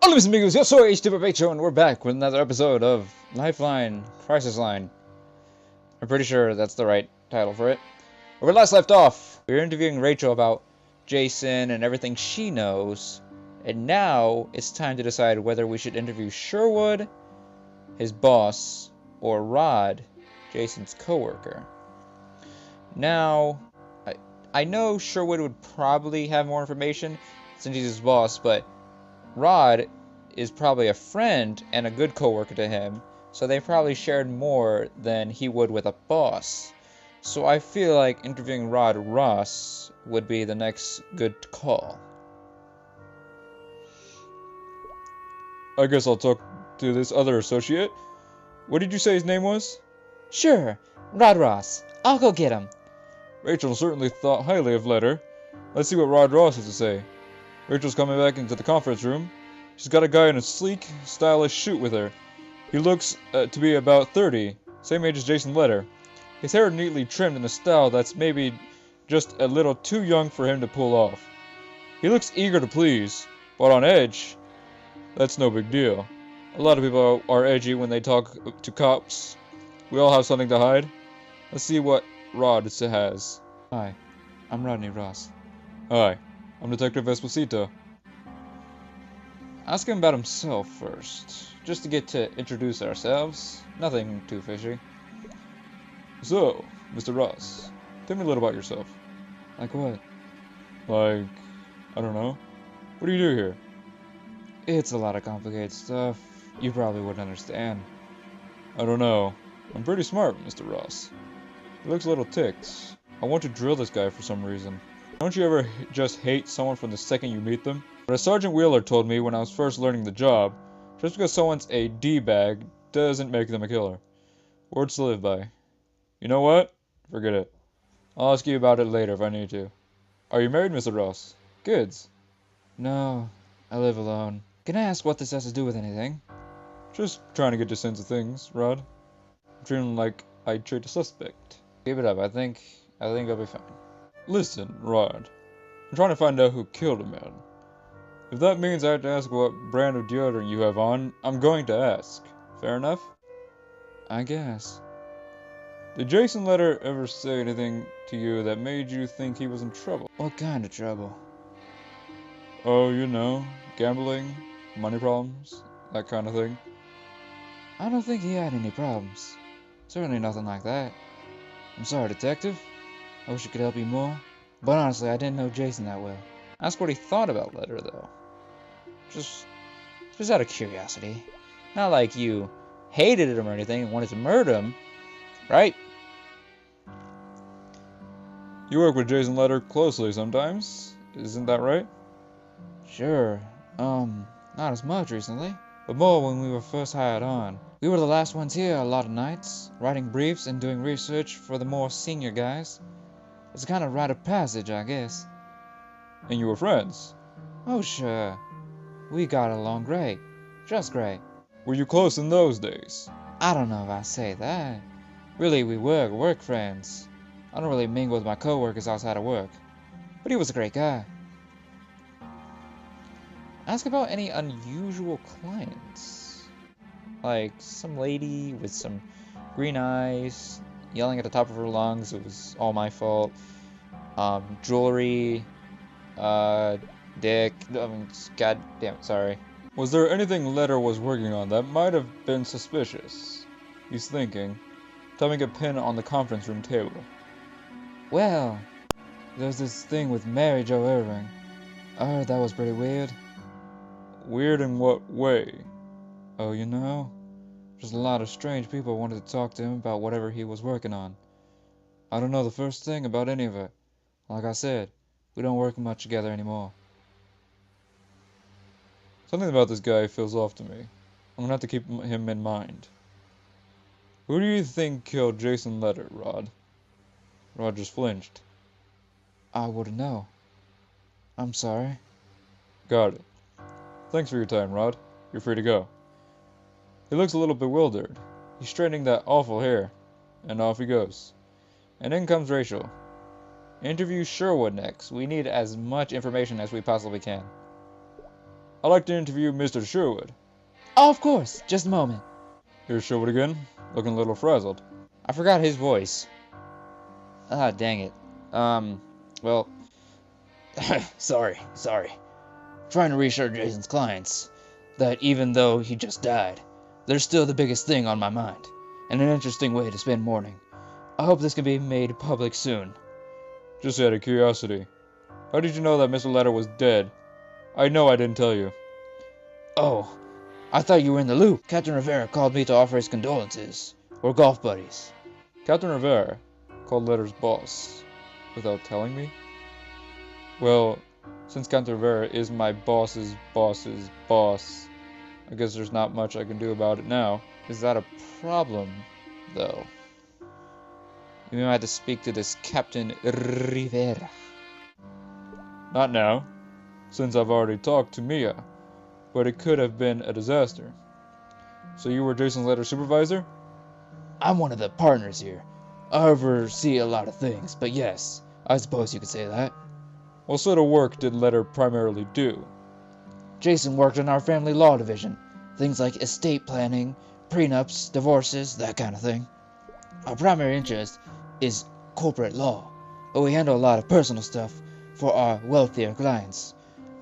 Hola mis amigos, yo soy H2 Pecho and we're back with another episode of Lifeline, Crisis Line. I'm pretty sure that's the right title for it. Where we last left off, we were interviewing Rachel about Jason and everything she knows. And now it's time to decide whether we should interview Sherwood, his boss, or Rod, Jason's coworker. Now, I know Sherwood would probably have more information since he's his boss, but Rod is probably a friend and a good coworker to him, so they probably shared more than he would with a boss. So I feel like interviewing Rod Ross would be the next good call. I guess I'll talk to this other associate. What did you say his name was? Sure, Rod Ross. I'll go get him. Rachel certainly thought highly of Letter. Let's see what Rod Ross has to say. Rachel's coming back into the conference room. She's got a guy in a sleek, stylish suit with her. He looks to be about 30, same age as Jason Letter. His hair neatly trimmed in a style that's maybe just a little too young for him to pull off. He looks eager to please, but on edge. That's no big deal. A lot of people are edgy when they talk to cops. We all have something to hide. Let's see what Rod has. Hi, I'm Rodney Ross. Hi, I'm Detective Esposito. Ask him about himself first, just to get to introduce ourselves. Nothing too fishy. So, Mr. Ross, tell me a little about yourself. Like what? Like, I don't know. What do you do here? It's a lot of complicated stuff. You probably wouldn't understand. I don't know. I'm pretty smart, Mr. Ross. He looks a little ticked. I want to drill this guy for some reason. Don't you ever just hate someone from the second you meet them? But as Sergeant Wheeler told me when I was first learning the job, just because someone's a D-bag doesn't make them a killer. Words to live by. You know what? Forget it. I'll ask you about it later if I need to. Are you married, Mr. Ross? Kids? No, I live alone. Can I ask what this has to do with anything? Just trying to get your sense of things, Rod. I'm treating like I'd treat a suspect. Keep it up, I think I'll be fine. Listen, Rod. I'm trying to find out who killed a man. If that means I have to ask what brand of deodorant you have on, I'm going to ask. Fair enough? I guess. Did Jason Letter ever say anything to you that made you think he was in trouble? What kind of trouble? Oh, you know, gambling, money problems, that kind of thing. I don't think he had any problems. Certainly nothing like that. I'm sorry, Detective. I wish I could help you more. But honestly, I didn't know Jason that well. Ask what he thought about Letter, though. Just out of curiosity. Not like you hated him or anything and wanted to murder him, right? You work with Jason Letter closely sometimes, isn't that right? Sure. Not as much recently, but more when we were first hired on. We were the last ones here a lot of nights, writing briefs and doing research for the more senior guys. It's a kind of rite of passage, I guess. And you were friends? Oh, sure. We got along great. Just great. Were you close in those days? I don't know if I say that. Really, we were work friends. I don't really mingle with my coworkers outside of work. But he was a great guy. Ask about any unusual clients. Like some lady with some green eyes, yelling at the top of her lungs, it was all my fault. Jewelry, dick, god damn it, sorry. Was there anything Letter was working on that might have been suspicious? He's thinking, tapping a pen on the conference room table. Well, there's this thing with Mary Jo Irving. I heard that was pretty weird. Weird in what way? Oh, you know, just a lot of strange people wanted to talk to him about whatever he was working on. I don't know the first thing about any of it. Like I said, we don't work much together anymore. Something about this guy feels off to me. I'm gonna have to keep him in mind. Who do you think killed Jason Letter, Rod? Rod just flinched. I wouldn't know. I'm sorry. Got it. Thanks for your time, Rod. You're free to go. He looks a little bewildered. He's straightening that awful hair. And off he goes. And in comes Rachel. Interview Sherwood next. We need as much information as we possibly can. I'd like to interview Mr. Sherwood. Oh, of course. Just a moment. Here's Sherwood again, looking a little frazzled. I forgot his voice. Ah, dang it. Well, sorry. Trying to reassure Jason's clients that even though he just died, they're still the biggest thing on my mind, and an interesting way to spend mourning. I hope this can be made public soon. Just out of curiosity, how did you know that Mr. Letter was dead? I know I didn't tell you. Oh, I thought you were in the loop. Captain Rivera called me to offer his condolences. We're golf buddies. Captain Rivera called Letter's boss without telling me? Well, since Captain Rivera is my boss's boss's boss, I guess there's not much I can do about it now. Is that a problem, though? You might have to speak to this Captain Rivera. Not now, since I've already talked to Mia, but it could have been a disaster. So you were Jason's Letter's supervisor? I'm one of the partners here. I oversee a lot of things, but yes, I suppose you could say that. What sort of work did Letter primarily do? Jason worked in our family law division. Things like estate planning, prenups, divorces, that kind of thing. Our primary interest is corporate law, but we handle a lot of personal stuff for our wealthier clients.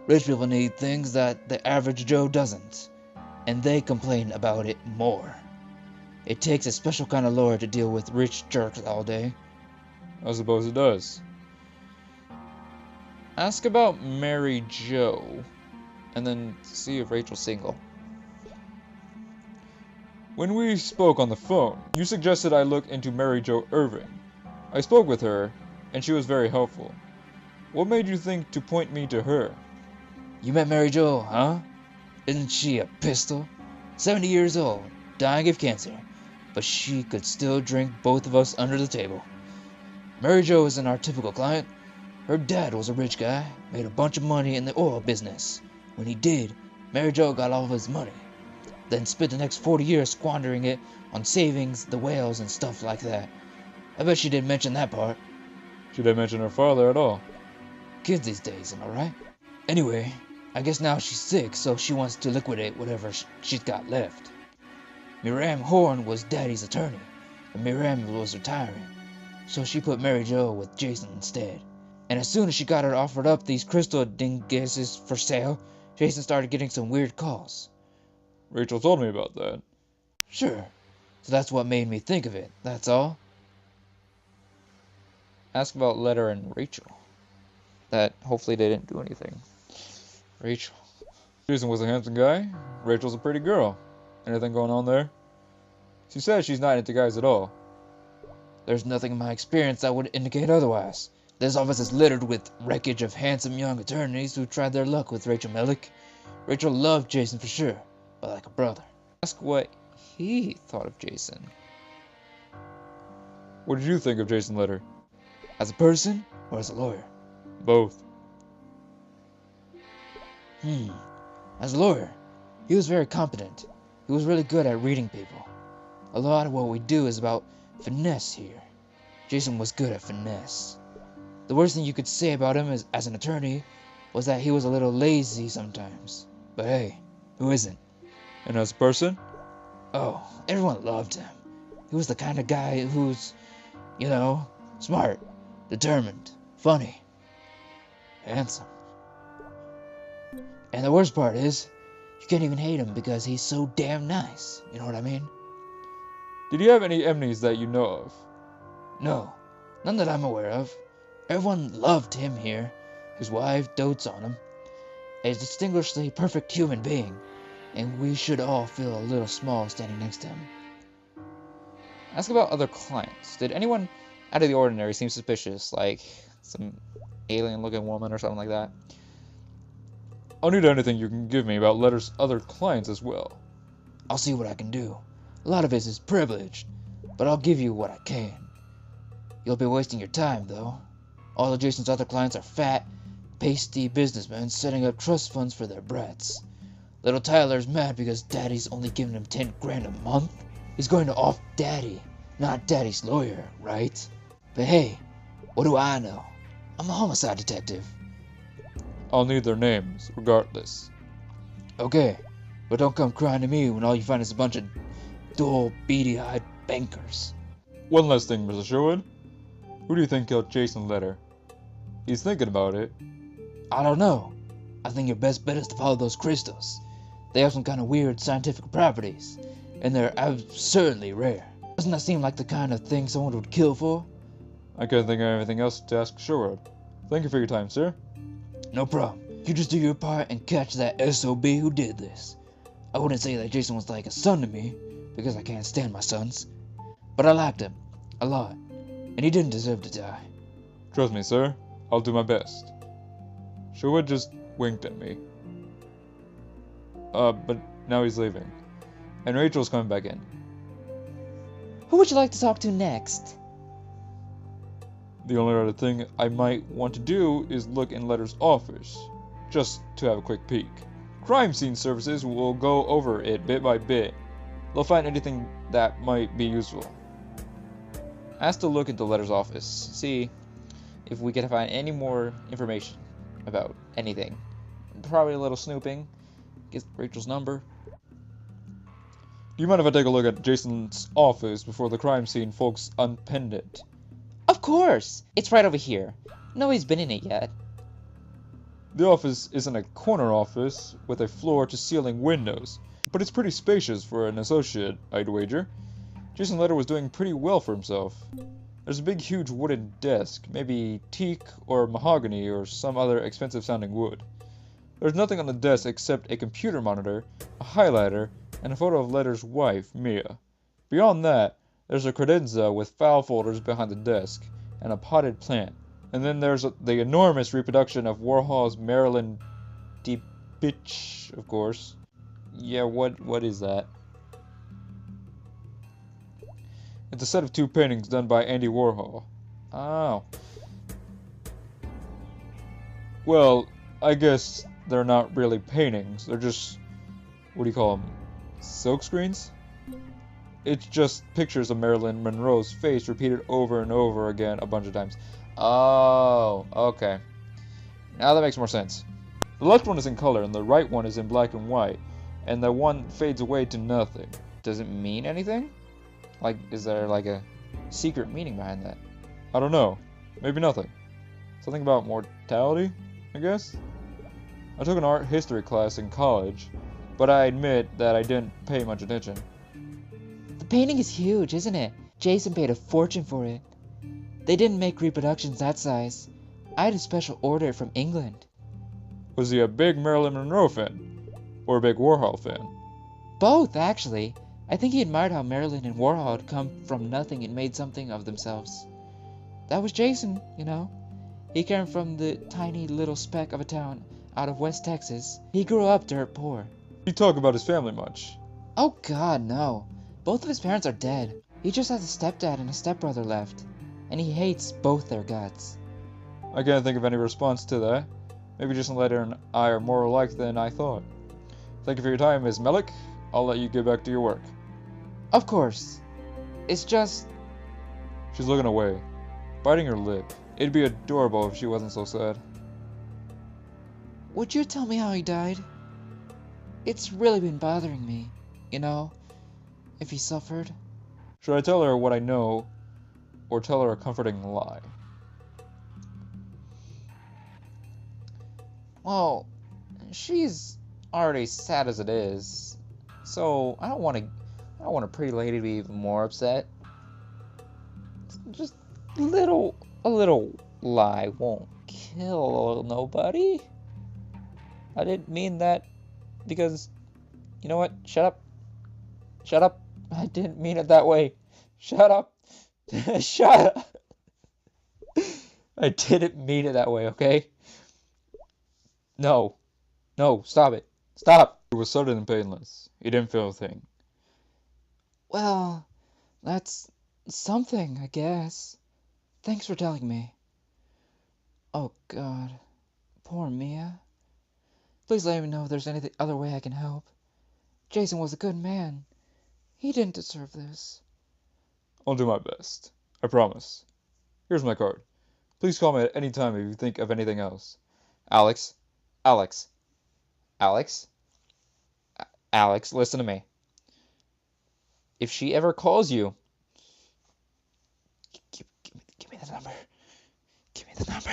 Rich people need things that the average Joe doesn't, and they complain about it more. It takes a special kind of lawyer to deal with rich jerks all day. I suppose it does. Ask about Mary Jo, and then see if Rachel's single. When we spoke on the phone, you suggested I look into Mary Jo Irving. I spoke with her, and she was very helpful. What made you think to point me to her? You met Mary Jo, huh? Isn't she a pistol? 70 years old, dying of cancer, but she could still drink both of us under the table. Mary Jo isn't our typical client. Her dad was a rich guy, made a bunch of money in the oil business. When he did, Mary Jo got all of his money, then spent the next 40 years squandering it on savings, the whales, and stuff like that. I bet she didn't mention that part. She didn't mention her father at all. Kids these days, am I right? Anyway, I guess now she's sick, so she wants to liquidate whatever she's got left. Miriam Horn was Daddy's attorney, but Miriam was retiring, so she put Mary Jo with Jason instead. And as soon as she got her offered up these crystal dinguses for sale, Jason started getting some weird calls. Rachel told me about that. Sure. So that's what made me think of it, that's all. Ask about Letter and Rachel. That hopefully they didn't do anything. Rachel. Jason was a handsome guy. Rachel's a pretty girl. Anything going on there? She says she's not into guys at all. There's nothing in my experience that would indicate otherwise. This office is littered with wreckage of handsome young attorneys who tried their luck with Rachel Mellick. Rachel loved Jason for sure, but like a brother. Ask what he thought of Jason. What did you think of Jason Letter? As a person or as a lawyer? Both. As a lawyer, he was very competent. He was really good at reading people. A lot of what we do is about finesse here. Jason was good at finesse. The worst thing you could say about him as an attorney was that he was a little lazy sometimes. But hey, who isn't? And as a person? Oh, everyone loved him. He was the kind of guy who's, you know, smart, determined, funny, handsome. And the worst part is, you can't even hate him because he's so damn nice. You know what I mean? Did he have any enemies that you know of? No, none that I'm aware of. Everyone loved him here. His wife dotes on him. A distinguishedly perfect human being, and we should all feel a little small standing next to him. Ask about other clients. Did anyone out of the ordinary seem suspicious, like some alien-looking woman or something like that? I'll need anything you can give me about Letter's other clients as well. I'll see what I can do. A lot of it is privileged, but I'll give you what I can. You'll be wasting your time, though. All of Jason's other clients are fat, pasty businessmen setting up trust funds for their brats. Little Tyler's mad because Daddy's only giving him 10 grand a month. He's going to off Daddy, not Daddy's lawyer, right? But hey, what do I know? I'm a homicide detective. I'll need their names, regardless. Okay, but don't come crying to me when all you find is a bunch of dull, beady-eyed bankers. One last thing, Mr. Sherwood. Who do you think killed Jason Letter? He's thinking about it. I don't know. I think your best bet is to follow those crystals. They have some kind of weird scientific properties, and they're absurdly rare. Doesn't that seem like the kind of thing someone would kill for? I can't think of anything else to ask Sherwood. Thank you for your time, sir. No problem. You just do your part and catch that SOB who did this. I wouldn't say that Jason was like a son to me, because I can't stand my sons. But I liked him. A lot. And he didn't deserve to die. Trust me, sir. I'll do my best. Sherwood just winked at me. But now he's leaving. And Rachel's coming back in. Who would you like to talk to next? The only other thing I might want to do is look in Letter's office, just to have a quick peek. Crime scene services will go over it bit by bit. They'll find anything that might be useful. I have to look into Letter's office, see if we can find any more information about anything. Probably a little snooping. Get Rachel's number. Do you mind if I take a look at Jason's office before the crime scene folks unpinned it? Of course! It's right over here. Nobody's been in it yet. The office isn't a corner office with a floor-to-ceiling windows, but it's pretty spacious for an associate, I'd wager. Jason Letter was doing pretty well for himself. There's a big huge wooden desk, maybe teak or mahogany or some other expensive-sounding wood. There's nothing on the desk except a computer monitor, a highlighter, and a photo of Letter's wife, Mia. Beyond that, there's a credenza with file folders behind the desk, and a potted plant. And then there's the enormous reproduction of Warhol's Marilyn Deep Bitch, of course. Yeah, what is that? It's a set of 2 paintings done by Andy Warhol. Oh. Well, I guess they're not really paintings. They're just, what do you call them? Silk screens? It's just pictures of Marilyn Monroe's face repeated over and over again a bunch of times. Oh, okay. Now that makes more sense. The left one is in color and the right one is in black and white, and the one fades away to nothing. Does it mean anything? Like, is there like a secret meaning behind that? I don't know. Maybe nothing. Something about mortality, I guess? I took an art history class in college, but I admit that I didn't pay much attention. The painting is huge, isn't it? Jason paid a fortune for it. They didn't make reproductions that size. I had a special order from England. Was he a big Marilyn Monroe fan? Or a big Warhol fan? Both, actually. I think he admired how Marilyn and Warhol had come from nothing and made something of themselves. That was Jason, you know. He came from the tiny little speck of a town out of West Texas. He grew up dirt poor. Did he talk about his family much? Oh God, no. Both of his parents are dead. He just has a stepdad and a stepbrother left. And he hates both their guts. I can't think of any response to that. Maybe Jason Letter and I are more alike than I thought. Thank you for your time, Ms. Melick. I'll let you get back to your work. Of course. It's just... She's looking away, biting her lip. It'd be adorable if she wasn't so sad. Would you tell me how he died? It's really been bothering me, you know, if he suffered. Should I tell her what I know, or tell her a comforting lie? Well, she's already sad as it is, so I don't want a pretty lady to be even more upset. Just a little lie won't kill nobody. I didn't mean that because, you know what? Shut up. Shut up. I didn't mean it that way. Shut up. Shut up. I didn't mean it that way, okay? No. No, stop it. Stop. It was sudden and painless. He didn't feel a thing. Well, that's something, I guess. Thanks for telling me. Oh, God. Poor Mia. Please let me know if there's any other way I can help. Jason was a good man. He didn't deserve this. I'll do my best. I promise. Here's my card. Please call me at any time if you think of anything else. Alex. Alex. Alex. Alex, listen to me. If she ever calls you, give me the number. Give me the number.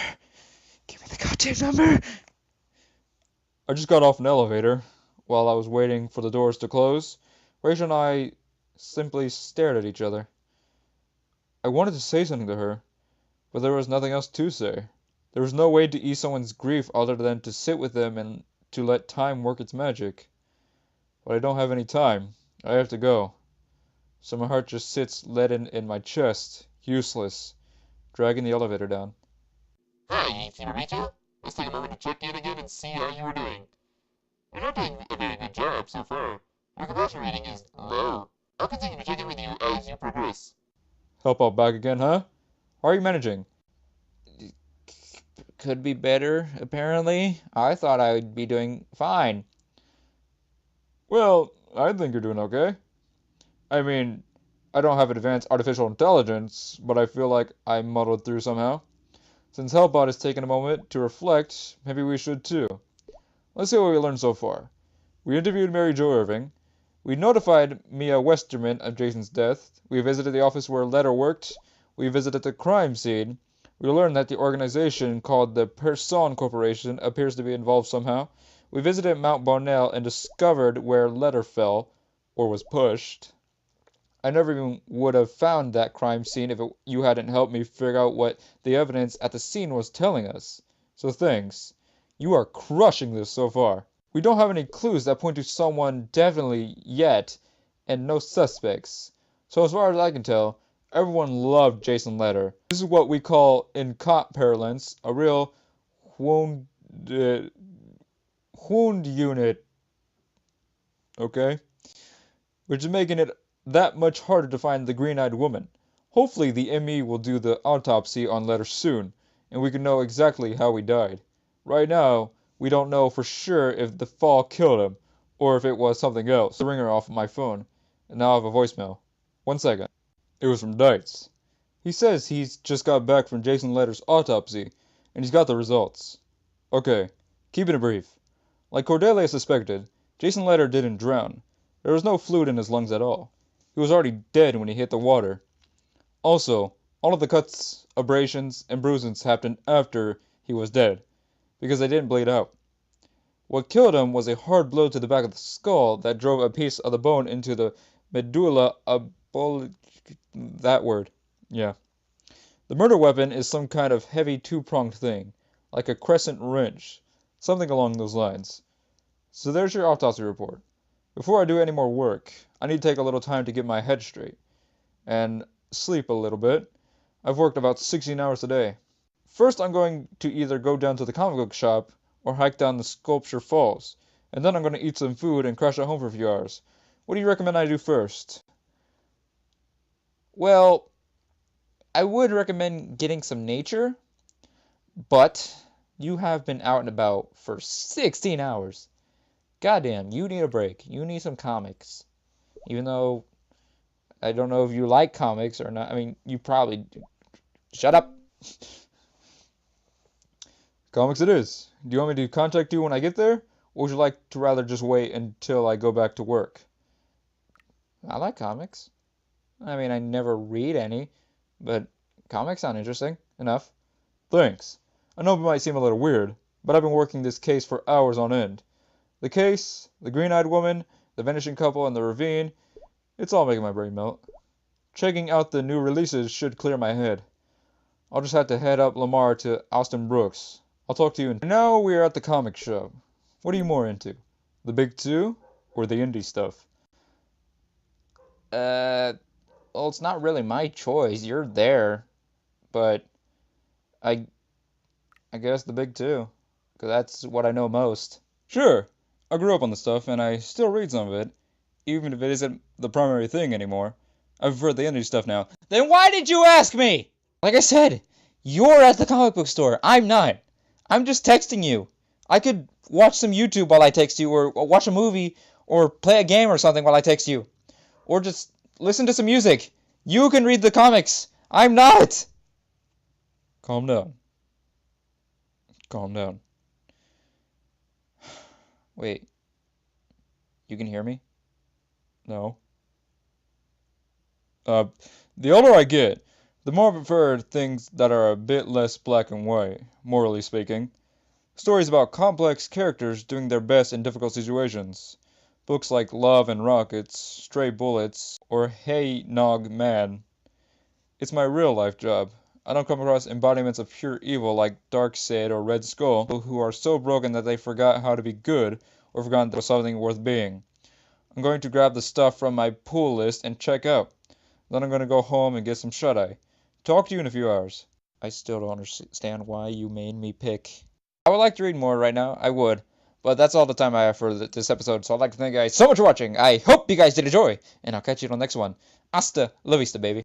Give me the goddamn number. I just got off an elevator. While I was waiting for the doors to close, Rachel and I simply stared at each other. I wanted to say something to her, but there was nothing else to say. There was no way to ease someone's grief other than to sit with them and to let time work its magic. But I don't have any time. I have to go. So my heart just sits leaden in my chest, useless, dragging the elevator down. Hi, you feeling Rachel? Let's take a moment to check in again and see how you were doing. You're not doing a very good job so far. Your compassion rating is low. I'll continue to check in with you as you progress. Help out back again, huh? How are you managing? Could be better, apparently. I thought I would be doing fine. Well, I think you're doing okay. I mean, I don't have advanced artificial intelligence, but I feel like I muddled through somehow. Since Hellbot has taken a moment to reflect, maybe we should too. Let's see what we learned so far. We interviewed Mary Jo Irving. We notified Mia Westerman of Jason's death. We visited the office where Letter worked. We visited the crime scene. We learned that the organization called the Person Corporation appears to be involved somehow. We visited Mount Barnell and discovered where Letter fell, or was pushed. I never even would have found that crime scene if you hadn't helped me figure out what the evidence at the scene was telling us. So thanks. You are crushing this so far. We don't have any clues that point to someone definitely yet, and no suspects. So as far as I can tell, everyone loved Jason Letter. This is what we call, in cop parlance, a real wound unit. Okay? Which is making it that much harder to find the green-eyed woman. Hopefully the ME will do the autopsy on Letter soon, and we can know exactly how he died. Right now, we don't know for sure if the fall killed him, or if it was something else. The ringer off my phone, and now I have a voicemail. 1 second. It was from Dites. He says he's just got back from Jason Letter's autopsy, and he's got the results. Okay, keeping it brief. Like Cordelia suspected, Jason Letter didn't drown. There was no fluid in his lungs at all. He was already dead when he hit the water. Also, all of the cuts, abrasions, and bruises happened after he was dead, because they didn't bleed out. What killed him was a hard blow to the back of the skull that drove a piece of the bone into the medulla that word. Yeah. The murder weapon is some kind of heavy two-pronged thing, like a crescent wrench, something along those lines. So there's your autopsy report. Before I do any more work, I need to take a little time to get my head straight, and sleep a little bit. I've worked about 16 hours a day. First, I'm going to either go down to the comic book shop or hike down the Sculpture Falls, and then I'm going to eat some food and crash at home for a few hours. What do you recommend I do first? Well, I would recommend getting some nature, but you have been out and about for 16 hours. Goddamn, you need a break. You need some comics. Even though I don't know if you like comics or not. I mean, you probably do. Shut up. Comics it is. Do you want me to contact you when I get there, or would you like to rather just wait until I go back to work? I like comics. I mean, I never read any, but comics sound interesting enough. Thanks. I know it might seem a little weird, but I've been working this case for hours on end. The case, the green-eyed woman, the vanishing couple in the ravine, it's all making my brain melt. Checking out the new releases should clear my head. I'll just have to head up Lamar to Austin Brooks. I'll talk to you in... Now we are at the comic shop. What are you more into? The big two, or the indie stuff? Well, it's not really my choice. You're there, but I guess the big two, 'cause that's what I know most. Sure. I grew up on the stuff, and I still read some of it, even if it isn't the primary thing anymore. I prefer the indie stuff now. Then why did you ask me? Like I said, you're at the comic book store. I'm not. I'm just texting you. I could watch some YouTube while I text you, or watch a movie, or play a game or something while I text you. Or just listen to some music. You can read the comics. I'm not. Calm down. Calm down. Wait. You can hear me? No. The older I get, the more I prefer things that are a bit less black and white, morally speaking. Stories about complex characters doing their best in difficult situations. Books like Love and Rockets, Stray Bullets, or Hey Nog Man. It's my real life job. I don't come across embodiments of pure evil like Darkseid or Red Skull, who are so broken that they forgot how to be good or forgotten there was something worth being. I'm going to grab the stuff from my pool list and check out. Then I'm going to go home and get some shut-eye. Talk to you in a few hours. I still don't understand why you made me pick. I would like to read more right now. I would. But that's all the time I have for this episode. So I'd like to thank you guys so much for watching. I hope you guys did enjoy. And I'll catch you on the next one. Hasta la vista, baby.